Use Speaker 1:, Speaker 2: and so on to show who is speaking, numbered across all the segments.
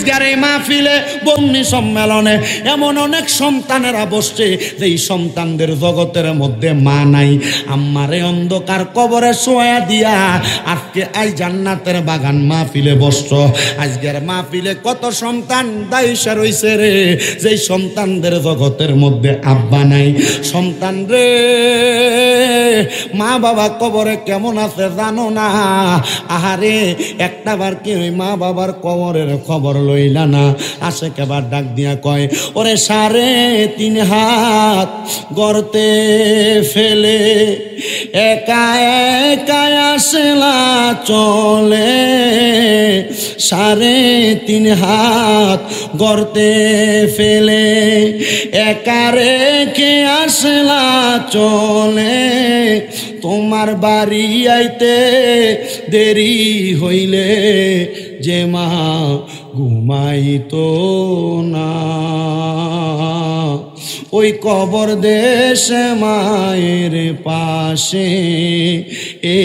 Speaker 1: আজকের এই মাহফিলে বন্নি সম্মেলনে এমন অনেক সন্তানেরা বসছে যেই সন্তানদের জগতের মধ্যে মা নাই। আম্মারে অন্ধকার কবরে শোয়া দিয়া আজকে আই জান্নাতের বাগান মাহফিলে বসছো। আজকের মাহফিলে কত সন্তান দায়িশা রইছে রে, যেই সন্তানদের জগতের মধ্যে আব্বা নাই। সন্তান রে, মা বাবা কবরে কেমন আছে জানো না? আহারে একটা বার কি ওই মা বাবার কবরের খবর লইলা না? আসে কেবার ডাক দিয়া কয়, ওরে 3.5 হাত গর্তে ফেলে একা একা আসলা চলে, 3.5 হাত গর্তে ফেলে একা রেখে আসলা চলে, তোমার বাড়ি আইতে দেরি হইলে যে মা ঘুমাইতো না, ওই কবর দেশে মায়ের পাশে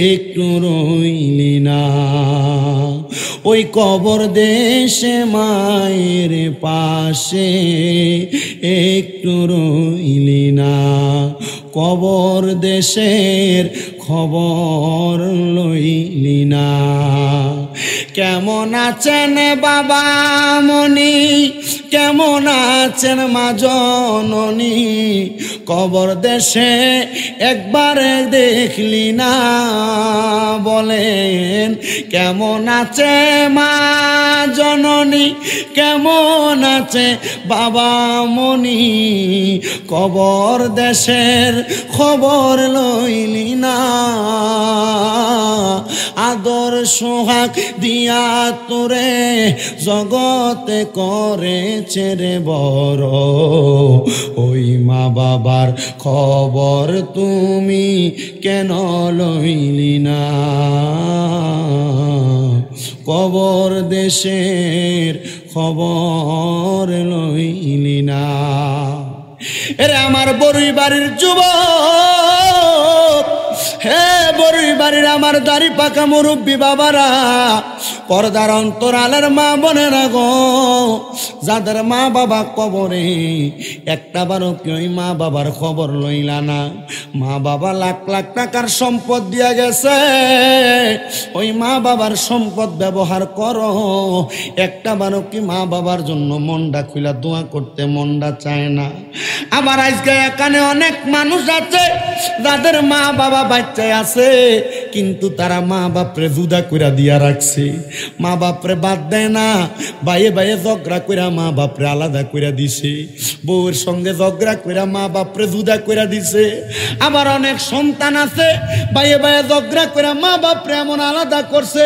Speaker 1: একটু রইলি না, ওই কবর দেশে মায়ের পাশে একটু রইলি না, কবর দেশের খবর লইলি না। কেমন আছেন বাবা মনি, কেমন আছেন মা জননী, কবর দেশে একবার দেখলি না, বলেন কেমন আছে মা জননী, কেমন আছে বাবা মনি, কবর দেশের খবর লইলি না, আদর সোহাগ দিয়া তোরে জগতে করেছে রে বড়, ওই মা বাবার খবর তুমি কেন লইলি না, কবর দেশের খবর লইলি না। এরে আমার বড়ই বাড়ির যুবক, হে বড়ই বাড়ির আমার দাড়ি পাকা মুরব্বী বাবারা, পর্দার অন্তরালের মা বোনেরা গো, যাদের মা বাবা কবরে একটা বারো কি ওই মা বাবার খবর লইলা না? মা বাবা লাখ লাখ টাকার সম্পদ দিয়া গেছে, ওই মা বাবার সম্পদ ব্যবহার করো, একটা বারো কি মা বাবার জন্য মনটা খুইলা দোয়া করতে মনটা চায় না? আবার আজকে এখানে অনেক মানুষ আছে যাদের মা বাবা বাচ্চায় আছে, কিন্তু তারা মা বাপরে জুদা কইরা দিয়া রাখছে, মা বাপরে বাদ দেয় না, বাইয়ে বাইয়ে ঝগড়া কইরা মা বাপরে আলাদা কইরা দিছে, বউয়ের সঙ্গে ঝগড়া কইরা মা বাপরে জুদা কইরা দিছে। আবার অনেক সন্তান আছে বাইয়ে বাইয়ে ঝগড়া কইরা মা বাপরে এমন আলাদা করছে,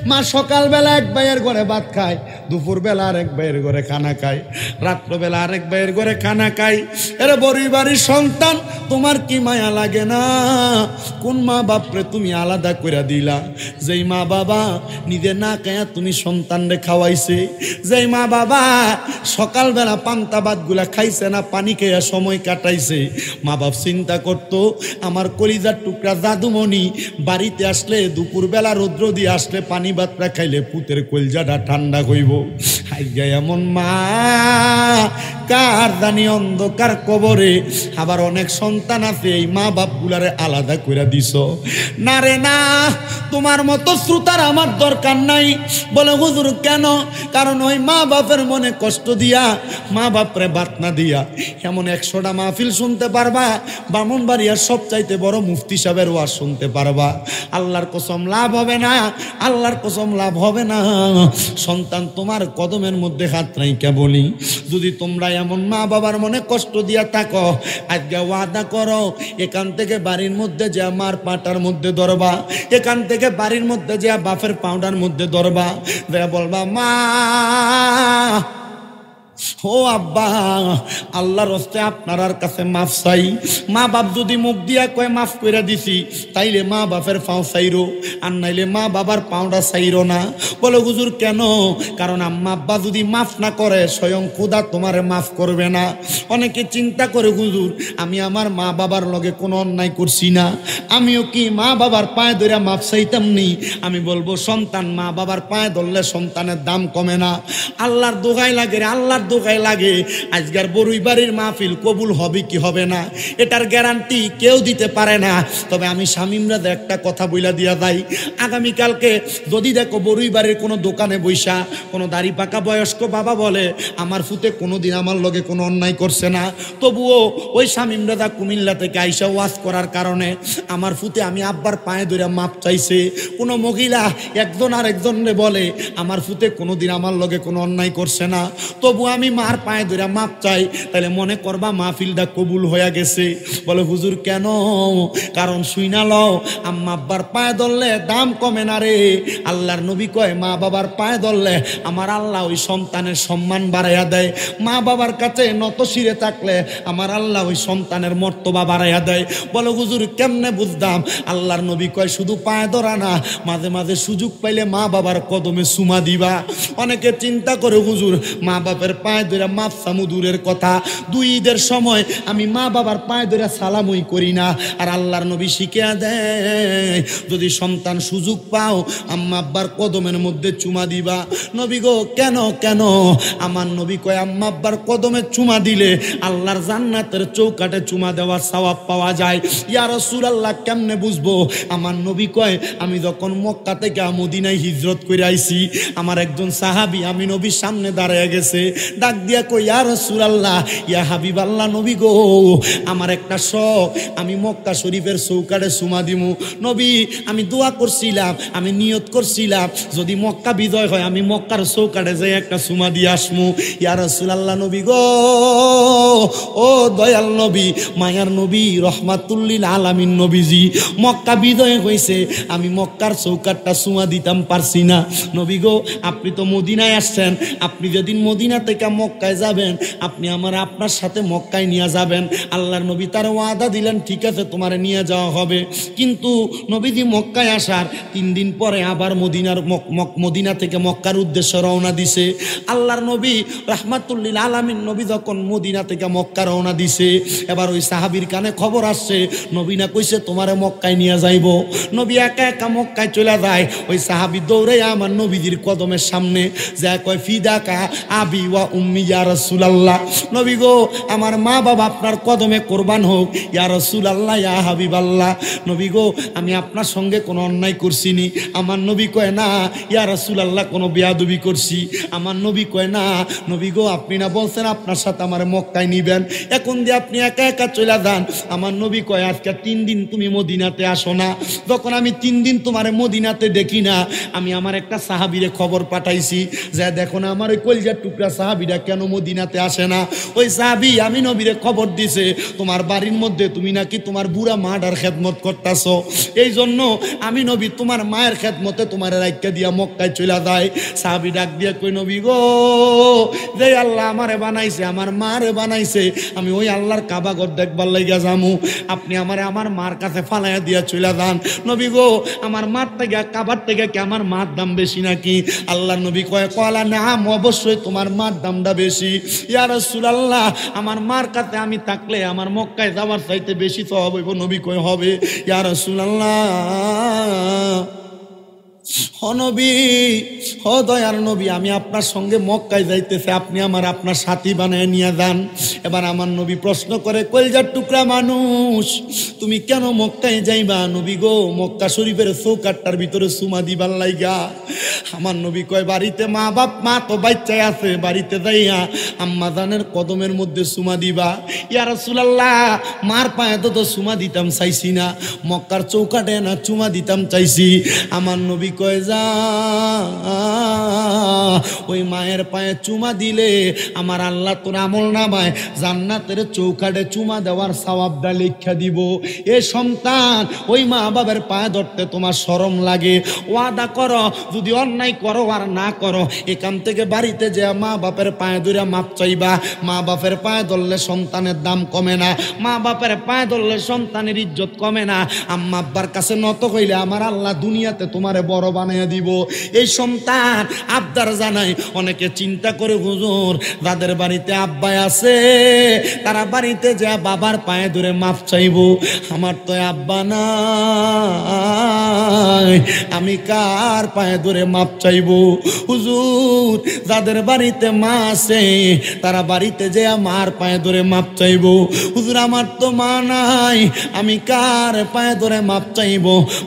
Speaker 1: মা সকালবেলা এক ভাইয়ের ঘরে ভাত খায়, দুপুরবেলা আরেক ভাইয়ের ঘরে খানা খায়, রাত্রবেলা আরেক ভাইয়ের ঘরে খানা খায়। এরে বড়ই বাড়ির সন্তান, তোমার কি মায়া লাগে না? কোন মা বাপরে তুমি আলাদা কইরা দিলা? যেই মা বাবা নিজে না খায়া তুমি সন্তানরে খাওয়াইছে, যেই মা বাবা সকালবেলা পান্তা ভাতগুলা খাইছে না, পানি খেয়া সময় কাটাইছে, মা বাপ চিন্তা করতো আমার কলিজার টুকরা জাদুমণি বাড়িতে আসলে দুপুরবেলা রৌদ্র দিয়ে আসলে পানি ভাতটা খাইলে পুতের কলজাটা ঠান্ডা হইব। আজকে এমন মা কার জানি অন্ধকার কবরে। আবার অনেক সন্তান আছে এই মা বাপগুলারে আলাদা কইরা দিছ। না রে না, তোমার মতো শ্রোতার আমার দরকার নাই। বলে হুজুর কেন? কারণ ওই মা বাপের মনে কষ্ট দিয়া, মা বাপরে বাত না দিয়া এমন 100টা মাহফিল শুনতে পারবা, ব্রাহ্মণবাড়িয়ার সবচাইতে বড় মুফতি সাহেবের ওয়াজ শুনতে পারবা। আল্লাহর কসম লাভ হবে না, আল্লাহর কসম লাভ হবে না। সন্তান তোমার কদমের মধ্যে হাত রাইখা বলি, যদি তোমরা এমন মা বাবার মনে কষ্ট দিয়া থাকো, আজকে ওয়াদা করো এখান থেকে বাড়ির মধ্যে যে মার পাটার মধ্যে ধরবা, এখান থেকে বাড়ির মধ্যে যে বাপের পাউডার মধ্যে ধরবা, বলবা মা ও আব্বা, আল্লাহর হস্তে আপনার কাছে মাফ চাই। মা বাপ যদি মুখ দিয়া কয় মাফ করে দিছি, তাইলে মা বাপের পাও চাইরো, আর নাইলে মা বাবার পাওটা চাইরো না। বলে হুজুর কেন? কারণ আম্মা আব্বা যদি মাফ না করে, স্বয়ং খোদা তোমারে মাফ করবে না। অনেকে চিন্তা করে হুজুর আমি আমার মা বাবার লগে কোনো অন্যায় করছি না, আমিও কি মা বাবার পায়ে ধরে মাফ চাইতাম নি? আমি বলবো সন্তান মা বাবার পায়ে ধরলে সন্তানের দাম কমে না। আল্লাহর দোহাই লাগে রে, আল্লাহর দোহাই লাগে। আজকের বরুই বাড়ির মাহফিল কবুল হবে কি হবে না, এটার গ্যারান্টি কেউ দিতে পারে না। তবে আমি শামিমরা একটা কথা বইলা দিয়া যাই, আগামীকালকে যদি দেখো বরুই বাড়ির কোনো দোকানে বইসা কোনো দাড়ি পাকা বয়স্ক বাবা বলে আমার ফুতে কোনোদিন আমার লগে কোনো অন্যায় করছে না, তবুও ওই শামিমরা কুমিল্লা থেকে আইসা ওয়াজ করার কারণে আমার ফুতে আমি আব্বার পায়ে ধরে মাপ চাইছে। কোনো মহিলা একজন আর একজনে বলে আমার ফুতে কোনোদিন আমার লগে কোনো অন্যায় করছে না, তবু আমি মার পায়ে ধরে মাপ চাই, তাহলে মনে করবা মাহফিলটা কবুল হয়ে গেছে। বলে হুজুর কেন? কারণ শুইনা লও, আম্মা আব্বার পায়ে ধরলে দাম কমে না রে। আল্লাহর নবী কয় মা বাবার পায়ে ধরলে আমার আল্লাহ ওই সন্তানের সম্মান বাড়াইয়া দেয়। মা বাবার কাছে নত শিরে থাকলে আমার আল্লাহ ওই সন্তানের মর্তবা বাড়াইয়া দেয়। বলে হুজুর কেমনে বুঝতাম? আল্লাহর নবী কয় শুধু পায়ে ধরা না, মাঝে মাঝে সুযোগ পাইলে মা বাবার কদমে চুমা দিবা। অনেকে চিন্তা করে হুজুর মা বাবার পায়ে ধরে মাপ চামু দূরের কথা, দুই ঈদের সময় আমি মা বাবার পায়ে ধরে সালামই করি না। আর আল্লাহর নবী শিখিয়া দেয় যদি সন্তান সুযোগ পাও আম্মা আব্বার কদমের মধ্যে চুমা দিবা। নবী গো কেন কেন? আমার নবী কয় আম্মা আব্বার কদমে চুমা দিলে আল্লাহর জান্নাতের চৌকাটে চুমা দেওয়ার সওয়াব পাওয়া যায়। ইয়া রাসূলুল্লাহ কেমনে বুঝবো? আমার নবী কয় আমি যখন মক্কা থেকে মদিনায় হিজরত করে আইছি, আমার একজন সাহাবী আমি নবীর সামনে দাঁড়িয়ে গেছে, ডাক দিয়া কই ইয়া রাসূলুল্লাহ, ইয়া হাবিবাল্লাহ, নবী গো আমার একটা শখ, আমি মক্কা শরীফের চৌকাটে চুমা দিমু। নবী আমি দোয়া করছিলাম, আমি নিয়ত করছিলাম যদি মক্কা বিজয় হয় আমি মক্কার চৌকাটে যাই একটা চুমা দিয়ে আসমু। ইয়া রাসূলুল্লাহ, নবী গো, ও দয়াল নবী, মায়ার নবী, রহমাতুল্লিল আলামিন নবীজি, মক্কা বিজয় হয়েছে, আমি মক্কার চৌকাটটা চুমা দিতাম পারছি না। নবী গো আপনি তো মদিনায় আসছেন, আপনি যেদিন মদিনা থেকে মক্কায় যাবেন আপনি আপনার সাথে মক্কায় নিয়ে যাবেন। আল্লাহর নবী তার ওয়াদা দিলেন ঠিক আছে তোমারে নিয়ে যাওয়া হবে। কিন্তু নবীজি মক্কায় আসার 3 দিন পরে আবার মদিনা থেকে মক্কার উদ্দেশ্যে রওনা দিছে। আল্লাহর নবী রাহমাতুল্লিল আলামিন নবী যখন মদিনা থেকে মক্কা রওনা দিছে, এবার ওই সাহাবীর কানে খবর আসছে নবী না কইছে তোমারে মক্কায় নিয়ে যাইব। নবী একা একা মক্কায় চলে যায়। ওই সাহাবী দৌড়ে আমার নবীজির কদমের সামনে যা কয় ফিদাকা আবি ওয়া উম্মি ইয়া রাসূলুল্লাহ, নবী গো আমার মা বাবা আপনার কদমে কোরবান হোক। ইয়া রাসূলুল্লাহ, ইয়া হাবিবাল্লাহ, নবী গো আমি আপনার সঙ্গে কোনো অন্যায় করছি নি। আমার নবী কয় না ইয়া রাসূলুল্লাহ কোনো বেয়াদবি করছি। আমার নবী কয় না, নবী গো আপনি না বলছেন আপনার সাথে আমার মক্কায় নিবেন, এখন দিয়ে আপনি একা একা চলে যান। আমার নবী কয় আজকে 3 দিন তুমি মদিনাতে আসো না, যখন আমি 3 দিন তোমার মদিনাতে দেখি না, আমি আমার একটা সাহাবীরে খবর পাঠাইছি যে দেখো না আমার ওই কলিজার টুকরা সাহাবীরা কেন মদিনাতে আসে না। ওই সাহাবী আমি নবীরে খবর দিছে তোমার বাড়ির মধ্যে তুমি নাকি তোমার বুড়া মাটার খেদমত করতেছো, এই জন্য আমি নবী তোমার মায়ের খেদমতে তোমার রাইখা দিয়া মক্কায় চলে যায়। সাহাবী ডাক দিয়া কই নবী গো, যে আল্লাহ আমারে বানাইছে আমার মারে বানাইছে, আমি ওই আল্লাহর কাবা ঘর দেখবার লাইগা যামু, আপনি আমারে আমার মার কাছে ফালাইয়া দিয়া চলে যান। নবী গো আমার মার থেকে কাবার থেকে কি আমার মার দাম বেশি নাকি? আল্লাহর নবী কয় কলা নাম, অবশ্যই তোমার মার দামটা বেশি। ইয়া রাসূলুল্লাহ আমার মার কাছে আমি থাকলে আমার মক্কায় যাওয়ার চাইতে বেশি তো হবে। নবী কয় হবে। ইয়া রাসূলুল্লাহ, ও নবী, ও দয়ার নবী, আমি আপনার সঙ্গে মক্কায় যাইতেছে, আপনি আপনার সাথী বানায় নিয়ে যান। এবার আমার নবী প্রশ্ন করে কলজার টুকরা মানুষ তুমি কেন মক্কায় যাইবা? নবী গো মক্কা শরীফের চৌকাটটার ভিতরে চুমা দিবার লাইগা। আমার নবী কয় বাড়িতে মা তো বাচ্চায় আছে, বাড়িতে যাইয়া আম্মা জানের কদমের মধ্যে চুমা দিবা। ইয়া রাসূলুল্লাহ মার পায়ে তো চুমা দিতাম চাইছি না, মক্কার চৌকাটে না চুমা দিতাম চাইছি। আমার নবী কয় যা ওই মায়ের পায়ে চুমা দিলে আমার আল্লাহ তোর আমল নামায় জান্নাতের চৌকাঠে চুমা দেওয়ার সওয়াবটা লিখা দিব। এ সন্তান, ওই মা বাবার পায়ে ধরতে তোমার শরম লাগে? ওয়াদা করো, যদি অন্যায় করো আর না করো, এখান থেকে বাড়িতে যে মা বাপের পায়ে ধরে মাপ চাইবা। মা বাপের পায়ে ধরলে সন্তানের দাম কমে না, মা বাপের পায়ে ধরলে সন্তানের ইজ্জত কমে না। আম্মা আব্বার কাছে নত হইলে আমার আল্লাহ দুনিয়াতে তোমারে বড় বানিয়ে দিব। এই সন্তান আবদার জানাই। অনেকে চিন্তা করে হুজুর, যাদের বাড়িতে আব্বা আছে তারা বাড়িতে যা বাবার পায়ে ধরে মাপ চাইব। আমার তো আব্বা নাই, আমি কার পায়ে ধরে মাপ চাইব? হুজুর, যাদের বাড়িতে মা আছে তারা বাড়িতে যে মার পায়ে ধরে মাপ চাইব। হুজুর, আমার তো মা নাই, আমি কার পায়ে ধরে মাপ চাইব?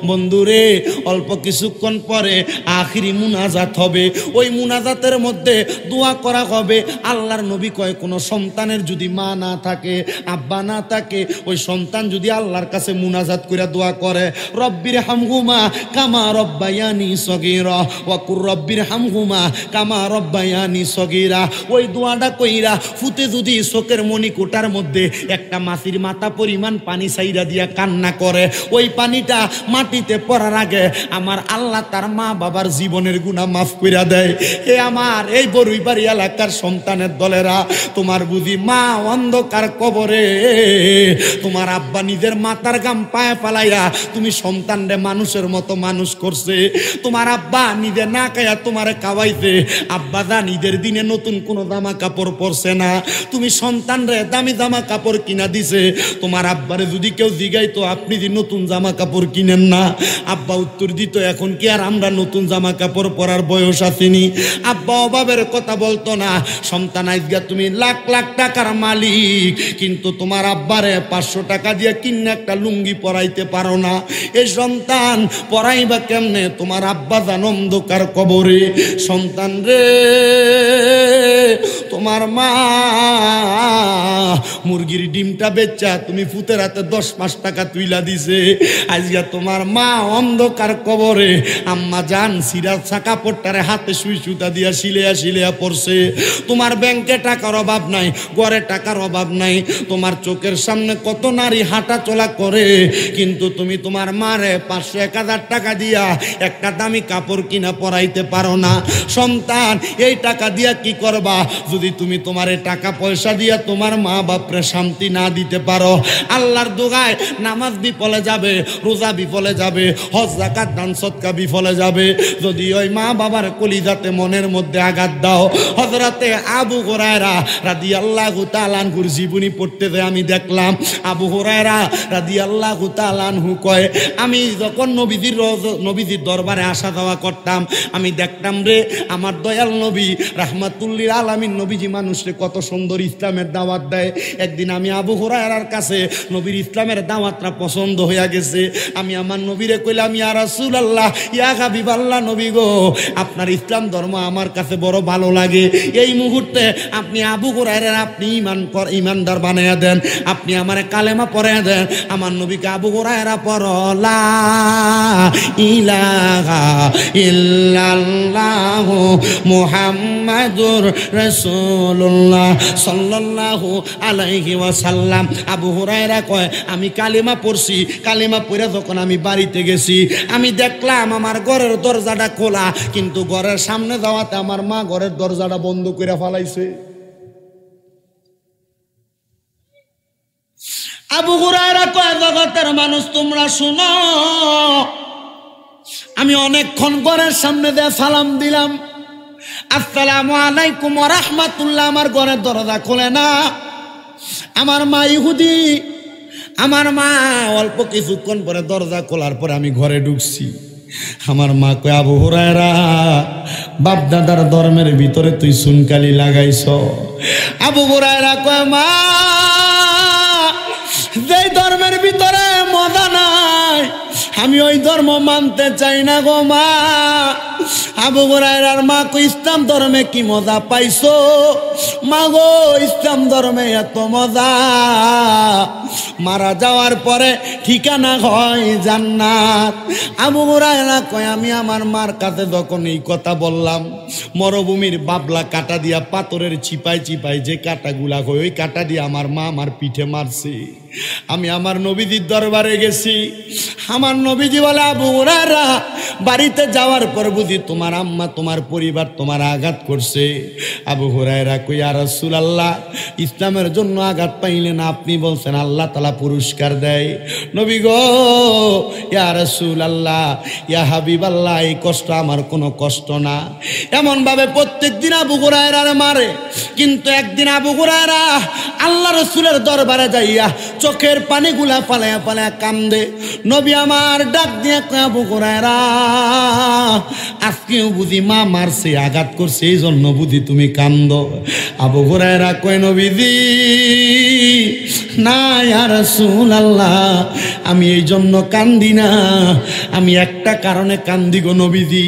Speaker 1: বন্ধুরে, অল্প কিছুক্ষণ পরে আখিরি মুনাজাত হবে। ওই মুনাজাতের মধ্যে দোয়া করা হবে। আল্লাহর নবী কয়, কোন সন্তানের যদি মা না থাকে, আব্বা না থাকে, ওই সন্তান যদি আল্লাহর কাছে মুনাজাত করে দোয়া করে, রব্বির হামহুমা কামা রব্বায়ানি সগীরা ওয়া কুর রব্বির হামহুমা কামা রব্বায়ানি সগীরা, ওই দোয়াটা কইরা ফুতে যদি চোখের মণিকোটার মধ্যে একটা মাছির মাথা পরিমাণ পানি ছাইরা দিয়া কান্না করে, ওই পানিটা মাটিতে পড়ার আগে আমার আল্লাহ তার মা বাবার জীবনের গুনাহ মাফ কইরা দেয়। হে আমার এই বরুইবাড়ি এলাকার সন্তানের দলেরা, তোমার বুঝি মা অন্ধকার কবরে, তোমার আব্বা নিজের মাথার গাম পায়ে ফালাইয়া তুমি সন্তানরে মানুষের মতো মানুষ করছে। তোমার আব্বা নিজে না খাইয়া তোমারে খাওয়াইছে। আব্বা দা নিজের দিনে নতুন কোনো জামা কাপড় পরছে না, তুমি সন্তানরে দামি জামা কাপড় কিনা দিছে। তোমার আব্বারে যদি কেউ জিগাইতো আপনি যে নতুন জামা কাপড় কিনেন না, আব্বা উত্তর দিত, এখন কি আর আমরা নতুন জামা কাপড় পরার বয়স আসেনি? আব্বা অভাবের কথা বলতো না। সন্তান, আজকে তুমি লাখ লাখ টাকার মালিক, কিন্তু তোমার আব্বারে 500 টাকা দিয়ে কিনে একটা লুঙ্গি পরাইতে পারো না। এই সন্তান পরাইবা কেমনে? তোমার আব্বা জান অন্ধকার কবরে। সন্তান রে, তোমার মা মুরগির ডিমটা বেচা তুমি ফুতের হাতে 10-5 টাকা তুইলা দিছে। আজকে তোমার মা অন্ধকার কবরে। আম্মা জান সিরাজ কাপড়টারে হাতে সুই সুতা দিয়া শিলেয়া শিলেয়া পড়ছে। তোমার ব্যাংকে টাকার অভাব নাই, ঘরে টাকার অভাব নাই। তোমার চোখের সামনে কত নারী হাঁটা চলা করে, কিন্তু তুমি তোমার মারে 500-1000 টাকা দিয়া একটা দামি কাপড় কিনা পরাইতে পারো না। সন্তান, এই টাকা দিয়া কি করবা যদি তুমি তোমার টাকা পয়সা দিয়া তোমার মা বাপরে শান্তি না দিতে পারো? আল্লাহর দোগায় নামাজ বিফলে যাবে, রোজা বিফলে যাবে, হজ যাকাত দান সদকা বিফলে যাবে যদি ওই মা বাবার কলিজাতে মনের মধ্যে আঘাত দাও। হযরতে আবু হুরায়রা রাদিয়াল্লাহু তাআলা আনহুর জীবনী পড়তে যে আমি দেখলাম, আবু হুরায়রা রাদিয়াল্লাহু তাআলা আনহু কয়, আমি যখন নবীজির দরবারে আসা যাওয়া করতাম, আমি দেখতাম রে আমার দয়াল নবী রাহমাতুল্লিল আলামিন নবীজি মানুষকে কত সুন্দর ইসলামের দাওয়াত দেয়। একদিন আমি আবু হুরায়রার কাছে নবীর ইসলামের দাওয়াতটা পছন্দ হইয়া গেছে। আমি আমার নবীরে কইলাম, ইয়া রাসূলুল্লাহ, ইয়া হাবিবাল্লাহ, নবী গো, আপনার ইসলাম ধর্ম আমার কাছে বড় ভালো লাগে। এই মুহূর্তে আপনি আবু হুরায়রা আপনি ইমানদার বানাইয়া দেন, আপনি আমারে কালেমা পড়াইয়া দেন। আমার নবীকে আবু হুরায়রা পড়ো, লা ইলাহা ইল্লাল্লাহু মুহাম্মাদুর রাসূলুল্লাহ সাল্লাল্লাহু আলাইহি ওয়াসাল্লাম। আবু হুরায়রা কয়, আমি কালেমা পড়ছি, কালেমা পড়ে যখন আমি বাড়িতে গেছি, আমি দেখলাম আমার ঘরের দরজাটা খোলা, কিন্তু ঘরের সামনে যাওয়াতে আমার মা ঘরের দরজাটা বন্ধ করে ফেলাইছে। আবু হুরায়রা কয়, জগতের মানুষ তোমরা শুনো, আমি অনেকক্ষণ ঘরের সামনে দিয়ে সালাম দিলাম, আসসালামু আলাইকুম ওয়া রাহমাতুল্লাহ, আমার ঘরের দরজা খোলে না। আমার মা ইহুদি, আমার মা অল্প কিছুক্ষণ পরে দরজা খোলার পরে আমি ঘরে ঢুকছি। আমার মা কয়, আবু হুরায়রা, বাপ দাদার ধর্মের ভিতরে তুই সুনকালি লাগাইছ। আবু হুরায়রা কয়, মা, যে ধর্মের ভিতরে মজা নাই আমি ওই ধর্ম মানতে চাই না গো মা। আবু হুরায়রার মা কো ইসলাম ধর্মে কি মজা পাইছো? মা গো ইসলাম ধর্মে এত মজা, মারা যাওয়ার পরে ঠিকানা হয় জান্নাত। আবু হুরায়রা কয় আমি আমার মার কাছে যখন এই কথা বললাম, মরুভূমির বাবলা কাটা দিয়া পাথরের চিপাই চিপাই যে কাটাগুলা হয় ওই কাটা দিয়ে আমার মা আমার পিঠে মারছে। আমি আমার নবীজির দরবারে গেছি, আমার নবীজি বলে আবু হুরায়রা বাড়িতে যাওয়ার পর বুঝি তোমার আম্মা তোমার পরিবার তোমার আঘাত করছে। আবু হুরায়রা কই ইয়া রাসূলুল্লাহ, ইসলামের জন্য আঘাত পাইলেন, আপনি বলছেন আল্লাহ তাআলা পুরস্কার দেয়। নবী গো ইয়া রাসূলুল্লাহ, ইয়া হাবিবাল্লাহ, এই কষ্ট আমার কোনো কষ্ট না। এমন ভাবে প্রত্যেকদিন আবু হুরায়রারে মারে, কিন্তু একদিন আবু হুরায়রা আল্লাহ রাসূলের দরবারে যাইয়া চোখের পানিগুলা পালায়া পালায়া কান্দে। নবী আমার ডাক দিয়া কয় আবু হুরায়রা, আজকেও বুঝি মা মারছে আঘাত করছে এই জন্য বুঝি তুমি কান্দো? আবু হুরায়রা কয় নবীজি না ইয়া রাসূলুল্লাহ, আমি এই জন্য কান্দি না, আমি একটা কারণে কান্দি গো নবীজি।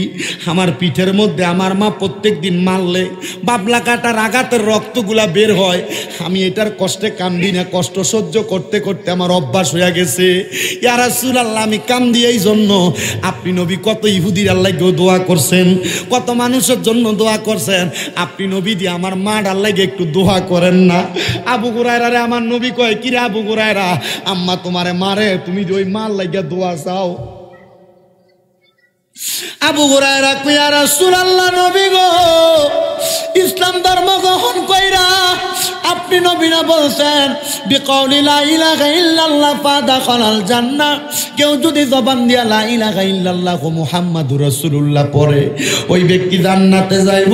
Speaker 1: আমার পিঠের মধ্যে আমার মা প্রত্যেক দিন মারলে বাবলা কাটার আঘাতের রক্তগুলা বের হয়, আমি এটার কষ্টে কান্দি না, কষ্ট সহ্য করতে করতে আমার অভ্যাস হয়ে গেছে। ইয়া রাসূলুল্লাহ, আমি কান্দি এই জন্য, আপনি নবী কত ইহুদির আল্লাহকেও দোয়া করছেন, কত মানুষের জন্য দোয়া করছেন, আপনি নবী দিয়ে আমার মার আল্লাহকে একটু দোয়া করেন না? আবু হুরায়রারে আমার নবী কয় কি রে আবু হুরায়রা, আম্মা তোমারে মারে, তুমি ওই মার লাগিয়া দোয়া চাও? আবু হুরায়রা কয় ইয়া রাসূলুল্লাহ, নবী গো ইসলাম ধর্ম গ্রহণ কইরা আপনি নবী না বলছেন বিকাউলি লা ইলাহা ইল্লাল্লাহ ফাদাখালাল জান্নাহ, কেউ যদি জবান দিয়া লা ইলাহা ইল্লাল্লাহ মুহাম্মাদুর রাসূলুল্লাহ পড়ে ওই ব্যক্তি জান্নাতে যাইব।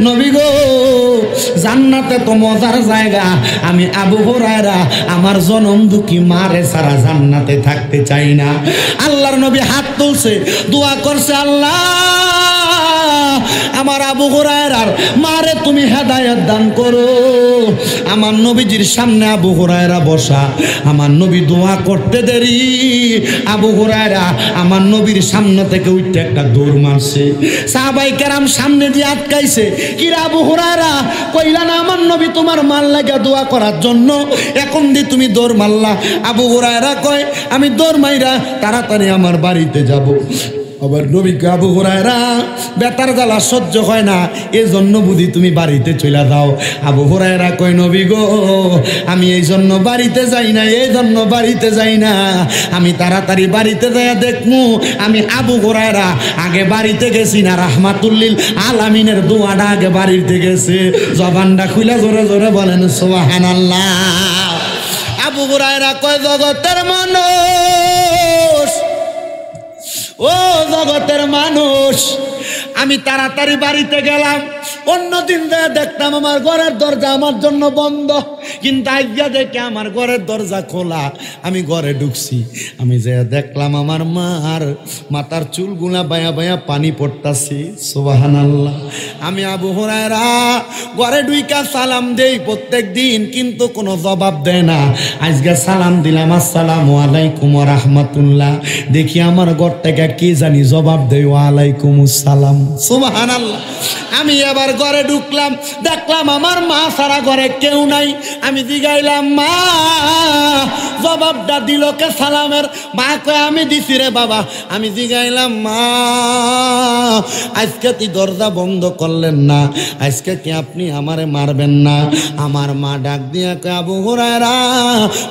Speaker 1: নবী গো জান্নাতে তো মজার জায়গা, আমি আবু হুরায়রা আমার জনম দুঃখী মারে সারা জান্নাতে থাকতে চাই না। আল্লাহর নবী হাত তুলছে, দোয়া করছে, আল্লাহ আমার আবু হুরায়রার মারে তুমি হেদায়েত দান করো। আমার নবীজির সামনে আবু হুরায়রা বসা, আমার নবী দোয়া করতে দেরি আবু হুরায়রা আমার নবীর সামনে থেকে উঠে একটা দৌড় মারছে। সাহাবায়ে কেরাম সামনে দিয়ে আটকাইছে, কি রে আবু হুরায়রা, কইলা না আমার নবী তোমার মাল লাগা দোয়া করার জন্য, এখন দিয়ে তুমি দৌড় মারলা? আবু হুরায়রা কয় আমি দৌড় মাইরা তাড়াতাড়ি আমার বাড়িতে যাব। আবার নবীকে আবু হুরায়রা বেতার জ্বালা সহ্য হয় না, এই জন্য বুঝি তুমি বাড়িতে চলে যাও। আবু হুরায়রা কয় নবী গো আমি এই জন্য বাড়িতে যাই না, এই জন্য বাড়িতে যাই না, আমি তাড়াতাড়ি বাড়িতে যাইয়া দেখমু আমি আবু হুরায়রা আগে বাড়িতে গেছি না রাহমাতুল্লিল আলামিনের দোয়াটা আগে বাড়িতে গেছে। জবানটা খুলে জোরে জোরে বলেন সুবহানাল্লাহ। আবু হুরায়রা কয় জগতের মানুষ, ও জগতের মানুষ, আমি তাড়াতাড়ি বাড়িতে গেলাম, অন্যদিন দেখতাম আমার ঘরের দরজা আমার জন্য বন্ধ, কিন্তু আজকে দেখে আমার ঘরের দরজা খোলা। আমি ঘরে ঢুকছি, আমি যে দেখলাম আমার মার মাথার চুলগুলা বায়া বায়া পানি পড়তাছি। সুবহানাল্লাহ। আমি আবু হুরায়রা ঘরে ঢুইকা সালাম দেই প্রত্যেক দিন, কিন্তু কোনো জবাব দেয় না। আজকে সালাম দিলাম আসসালামু আলাইকুম ওয়া রাহমাতুল্লাহ, দেখি আমার ঘর থেকে কি জানি জবাব দেয় ওয়ালাইকুম আসসালাম। সুবহানাল্লাহ। আমি এবার ঘরে ঢুকলাম, দেখলাম আমার মা সারা ঘরে কেউ নাই। আমি জিগাইলাম মা জবাবটা দিল কে সালামের? মা কয় আমি দিছি রে বাবা। আমি জিগাইলাম মা আজকে তুই দরজা বন্ধ করলেন না, আজকে কি আপনি আমারে মারবেন না? আমার মা ডাক দিয়া কয় আবু হুরায়রা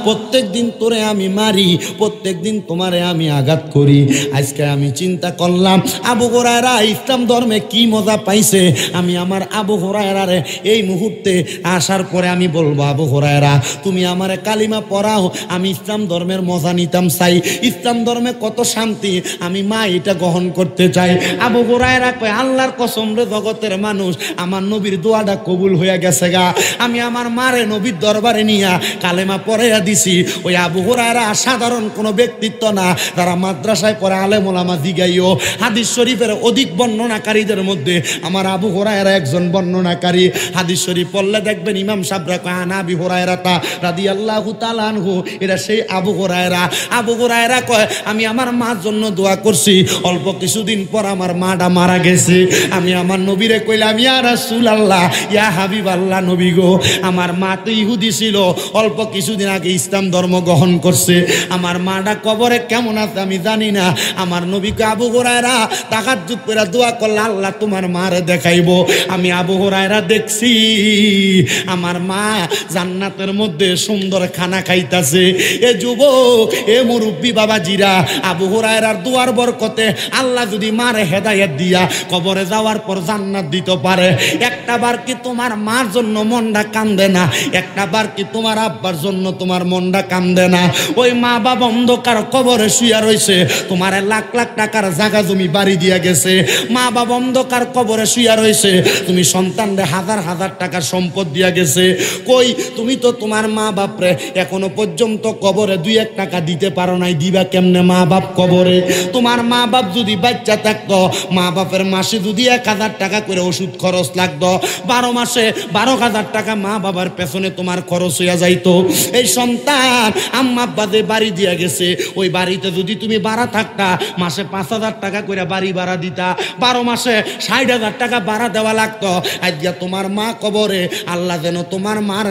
Speaker 1: প্রত্যেক দিন তোরে আমি মারি, প্রত্যেক দিন তোমারে আমি আঘাত করি, আজকে আমি চিন্তা করলাম আবু হুরায়রা ইসলাম ধর্মে কি মজা পাইছে, আমি আমার আবু হুরায়রারে এই মুহূর্তে আসার পরে আমি বলবো আবু হুরায়রা তুমি আমারে কালিমা পড়াও, আমি ইসলাম ধর্মের মজা নিতাম চাই, ইসলাম ধর্মে কত শান্তি, আমি মা এটা গ্রহণ করতে চাই। আবু হুরায়রা কয় আল্লাহর কসম রে জগতের মানুষ, আমার নবীর দোয়াটা কবুল হয়ে গেছে গা। আমি আমার মারে নবীর দরবারে নিয়া কালেমা পড়াইয়া দিছি। ওই আবু হুরায়রা সাধারণ কোনো ব্যক্তিত্ব না, তারা মাদ্রাসায় পড়ে আলেম ওলামা জিগাইও হাদিস শরীফের অধিক বর্ণনাকারীদের মধ্যে আমার আবু হুরায়রা একজন বর্ণনাকারী। হাদিস শরীফ পড়লে দেখবেন ইমাম সাহেবরা কয় আন আবি হুরায়রা রাদিয়াল্লাহু তাআলা আনহু, এটা সেই আবু হুরায়রা। আবু হুরায়রা কয় আমি আমার মার জন্য দোয়া করছি, অল্প কিছুদিন পর আমার মাটা মারা গেছে। আমি আমার নবীরে কইলাম ইয়া রাসূলুল্লাহ, ইয়া হাবিবাল্লাহ, নবী গো, আমার মা তো ইহুদি ছিল, অল্প কিছুদিন আগে ইসলাম ধর্ম গ্রহণ করছে, আমার মাটা কবরে কেমন আছে আমি জানি না। আমার নবীকে আবু হুরায়রা তাহাজ্জুদ করে দোয়া করলে আল্লাহ তোমার মারে দেখাইবো। আমি আবু হুরায়রা দেখছি আমার মা জান্নাতের মধ্যে সুন্দর খানা খাইতাছে। এ যুবক, এ মুরব্বী বাবাজিরা, আবু হুরায়রার দুয়ার বরকতে আল্লাহ যদি মারে হেদায়েত দিয়া কবরে যাওয়ার পর জান্নাত দিতে পারে, একটা বার কি তোমার মার জন্য মনটা কান্দে না? একটা বার কি তোমার আব্বার জন্য তোমার মনটা কান্দে না? ওই মা বাবা অন্ধকার কবরে শুয়া রইছে, তোমার লাখ লাখ টাকার জায়গা জমি বাড়ি দিয়া গেছে, মা বাবা অন্ধকার কবরে শুয়া রইছে, তুমি সন্তানরে হাজার হাজার টাকার সম্পদ দিয়া গেছে। কই তুমি তো তোমার মা বাপরে এখনো পর্যন্ত কবরে 2-1 টাকা দিতে পারো নাই, দিবা কেমনে মা বাপ কবরে? তোমার মা বাপ যদি বাচ্চা থাকতো, মা বাপের মাসে যদি 1000 টাকা করে ওষুধ খরচ লাগতো, 12 মাসে 12,000 টাকা মা বাবার পেছনে তোমার খরচ হইয়া যাইতো। এই সন্তান আম্মা আব্বা যে বাড়ি দিয়া গেছে, ওই বাড়িতে যদি তুমি ভাড়া থাকতা, মাসে 5,000 টাকা করে বাড়ি ভাড়া দিতা, 12 মাসে 60,000 টাকা ভাড়া দেওয়া লাগতো। আজকে তোমার মা কবরে, আল্লাহ যেন তোমার মার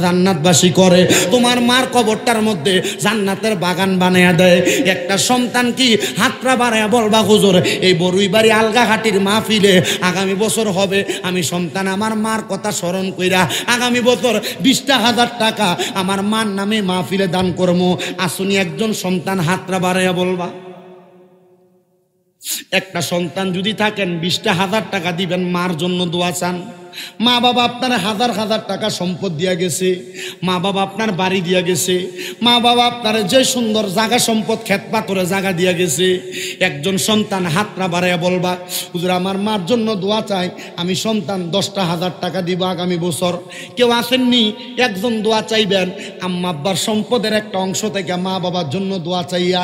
Speaker 1: জান্নাতবাসী করে, তোমার মার কবরটার মধ্যে জান্নাতের বাগান বানায়া দেয়। একটা সন্তান কি হাতটা বাড়ায়া বলবা হুজুর, এই বরুইবাড়ি আলগাঘাটির মাহফিলে আগামী বছর হবে, আমি সন্তান আমার মার কথা স্মরণ কইরা আগামী বছর 20,000 টাকা আমার মার নামে মাহফিলে দান করবো। আসুনি একজন সন্তান হাতটা বাড়ায়া বলবা। একটা সন্তান যদি থাকেন 20,000 টাকা দিবেন, মার জন্য দোয়া চান। মা বাবা আপনার হাজার হাজার টাকা সম্পদ দিয়া গেছে, মা বাবা আপনার বাড়ি দিয়া গেছে, মা বাবা আপনার যে সুন্দর জায়গা সম্পদ ক্ষেত পাথরে জায়গা দিয়া গেছে। একজন সন্তান হাতটা বাড়াইয়া বলবা হুজুর আমার মার জন্য দোয়া চাই, আমি সন্তান 10,000 টাকা দিব আগামী বছর। কেউ আসেননি, একজন দোয়া চাইবেন, আম্মা আব্বার সম্পদের একটা অংশ থেকে মা বাবার জন্য দোয়া চাইয়া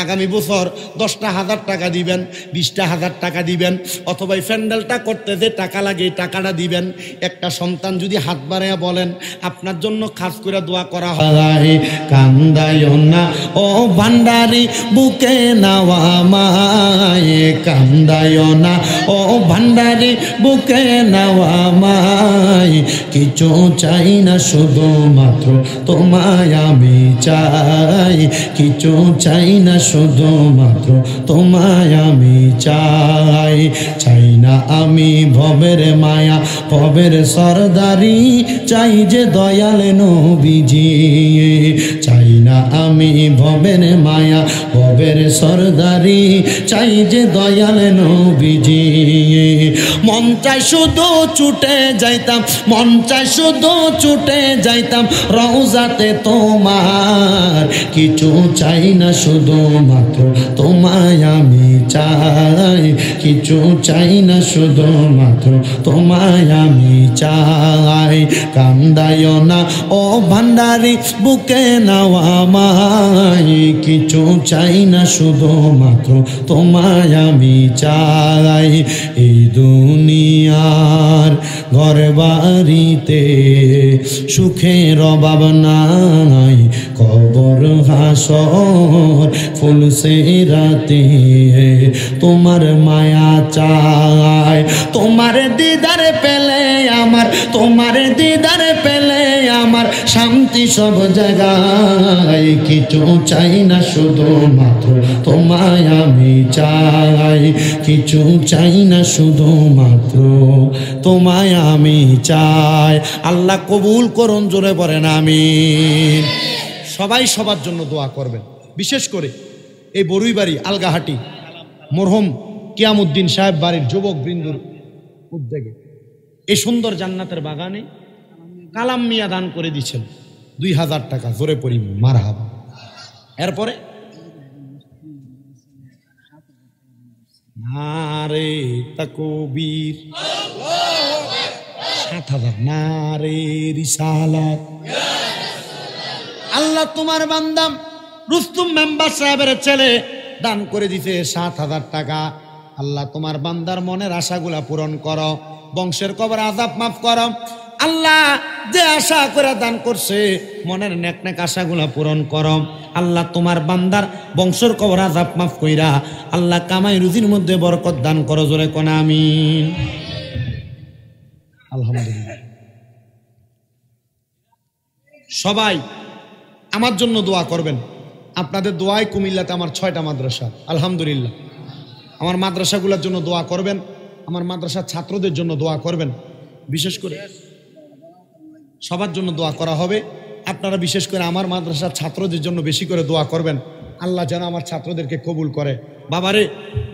Speaker 1: আগামী বছর 10,000 টাকা দিবেন, 20,000 টাকা দিবেন, অথবা প্যান্ডেলটা করতে যে টাকা লাগে এই টাকাটা দিবেন। একটা সন্তান যদি হাত বাড়াইয়া বলেন আপনার জন্য খাস করে দোয়া করা হয়। কান্দায়ো না ও ভান্ডারি বুকে নাওয়া মায়, কান্দায়ো না ও ভান্ডারি বুকে নাওয়া মায়, কিছু চাই না শুধুমাত্র তোমায় আমি চাই, কিছু চাই না শুধুমাত্র তোমায় আমি চাই। চাই না আমি ভবের মায়া ভবের সরদারি, চাই যে দয়াল নবীজি, চাই না আমি ভবের মায়া ভবের সরদারি, চাই যে দয়াল নবীজি। মন চাই শুধু ছুটে যাইতাম, মন চাই শুধু ছুটে যাইতাম রওজাতে তোমার, কিছু চাই না শুধুমাত্র তোমায় আমি চাই, কিছু চাই না শুধুমাত্র তোমায় আমি চাই। কান্দায়ো না ও ভান্ডারি বুকে নাওয়া মায়, কিছু চাই না শুধুমাত্র তোমায় আমি চাই। এই দুনিয়ার ঘর বাড়িতে সুখের অভাব নাই, কবর হাসর ফুলসে রাতে তোমার মায়া চাই। তোমার দিদার পেলে আমার, তোমার দিদার পেলে আমার শান্তি সব জায়গায়, কিছু চাই না শুধুমাত্র তোমায় আমি চাই, কিছু চাই না শুধুমাত্র তোমায় আমি চাই। আল্লাহ কবুল করুন, জোরে পড়েন আমিন। সবাই সবার জন্য দোয়া করবেন, বিশেষ করে এই বরুইবাড়ি আলগাহাটি মরহুম কিয়ামউদ্দিন সাহেব বাড়ির যুবক বৃন্দুর উদ্যোগে এই সুন্দর জান্নাতের বাগানে কালাম মিয়া দান করে দিচ্ছেন 2,000 টাকা। জোরে পড়ি মারহাবা। এরপরে নারে তাকবীর 7,000, নারে রিসালাত। আল্লাহ তোমার বান্দাম রুস্তুম মেম্বার সাহেবের ছেলে দান করে দিতে 7,000 টাকা। আল্লাহ তোমার বান্দার মনের আশাগুলা পূরণ করো। বংশের কবর আযাব মাফ করো। আল্লাহ যে আশা করে দান করছে মনের নেক নেক আশাগুলা পূরণ করো। আল্লাহ তোমার বান্দার বংশের কবর আযাব মাফ কইরা আল্লাহ কামাই রুজির মধ্যে বরকত দান করো, জোরে কোন আমিন। আলহামদুলিল্লাহ। সবাই আমার জন্য দোয়া করবেন। আপনাদের দোয়ায় কুমিল্লাতে আমার 6টা মাদ্রাসা, আলহামদুলিল্লাহ। আমার মাদ্রাসাগুলোর জন্য দোয়া করবেন, আমার মাদ্রাসার ছাত্রদের জন্য দোয়া করবেন। বিশেষ করে সবার জন্য দোয়া করা হবে। আপনারা বিশেষ করে আমার মাদ্রাসার ছাত্রদের জন্য বেশি করে দোয়া করবেন, আল্লাহ যেন আমার ছাত্রদেরকে কবুল করে। বাবারে,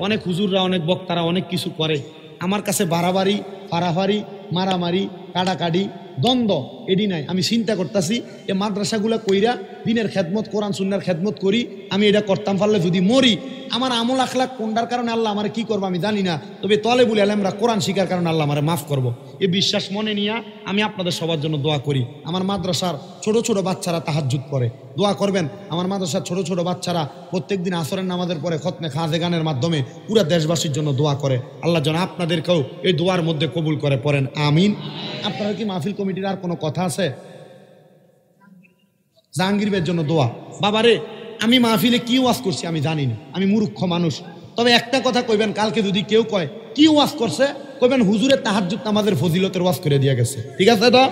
Speaker 1: অনেক হুজুররা অনেক বক্তারা অনেক কিছু করে, আমার কাছে বাড়াবাড়ি ফাড়াফাড়ি মারামারি কাটাকাটি দ্বন্দ্ব এডি নাই। আমি চিন্তা করতেছি এ মাদ্রাসাগুলা কইরা দিনের খেদমত কোরআন সুন্নাহর খেদমত করি, আমি এটা করতাম পারলে যদি মরি, আমার আমল আখলাক কোনটার কারণে আল্লাহ আমার কি করবো আমি জানি না, তবে তলেবুল আলেমরা কোরআন শিখার কারণে আল্লাহ আমার মাফ করবো, এই বিশ্বাস মনে নিয়ে আমি আপনাদের সবার জন্য দোয়া করি। আমার মাদ্রাসার ছোট ছোট বাচ্চারা তাহাজ্জুদ করে, দোয়া করবেন। আমার মাদ্রাসার ছোট ছোট বাচ্চারা প্রত্যেকদিন আসরের নামাজের পরে খতমে খাজে গানের মাধ্যমে পুরা দেশবাসীর জন্য দোয়া করে। আল্লাহ যেন আপনাদেরকেও এই দোয়ার মধ্যে কবুল করে পড়েন, আমিন। আপনারা কি মাহফিল কমিটির আর কোনো কথা আছে? জাহাঙ্গীর ভাইয়ের জন্য দোয়া। বাবারে, আমি মাহফিলে কি ওয়াজ করছি আমি জানি না, আমি মূর্খ মানুষ। তবে একটা কথা কইবেন, কালকে যদি কেউ কয় কি ওয়াজ করছে, কইবেন হুজুরের তাহাজ্জুদ নামাজের ফজিলতের ওয়াজ করে দিয়ে গেছে। ঠিক আছে তো?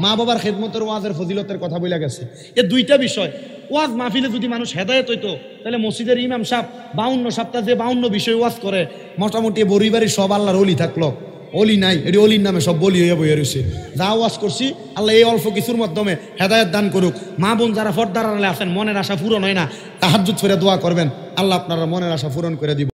Speaker 1: মা বাবার খেদমতের ওয়াজের ফজিলতের কথা বলে গেছে। এ দুইটা বিষয়। ওয়াজ মাহফিলে যদি মানুষ হেদায়েত হইতো, তাহলে মসজিদের ইমাম সাহেব 52 সপ্তাহ যে 52 বিষয় ওয়াজ করে, মোটামুটি বরিবাড়ির সব আল্লাহর ওলি থাকলো। অলি নাই, এটি অলির নামে সব বলি হয়ে বইয়ে রয়েছে। যা ওয়াজ করছি আল্লাহ এই অল্প কিছুর মাধ্যমে হেদায়েত দান করুক। মা বোন যারা পর্দার আড়ালে আছেন, মনের আশা পূরণ হয় না, তাহাজ্জুদ করে দোয়া করবেন, আল্লাহ আপনারা মনের আশা পূরণ করে দিব।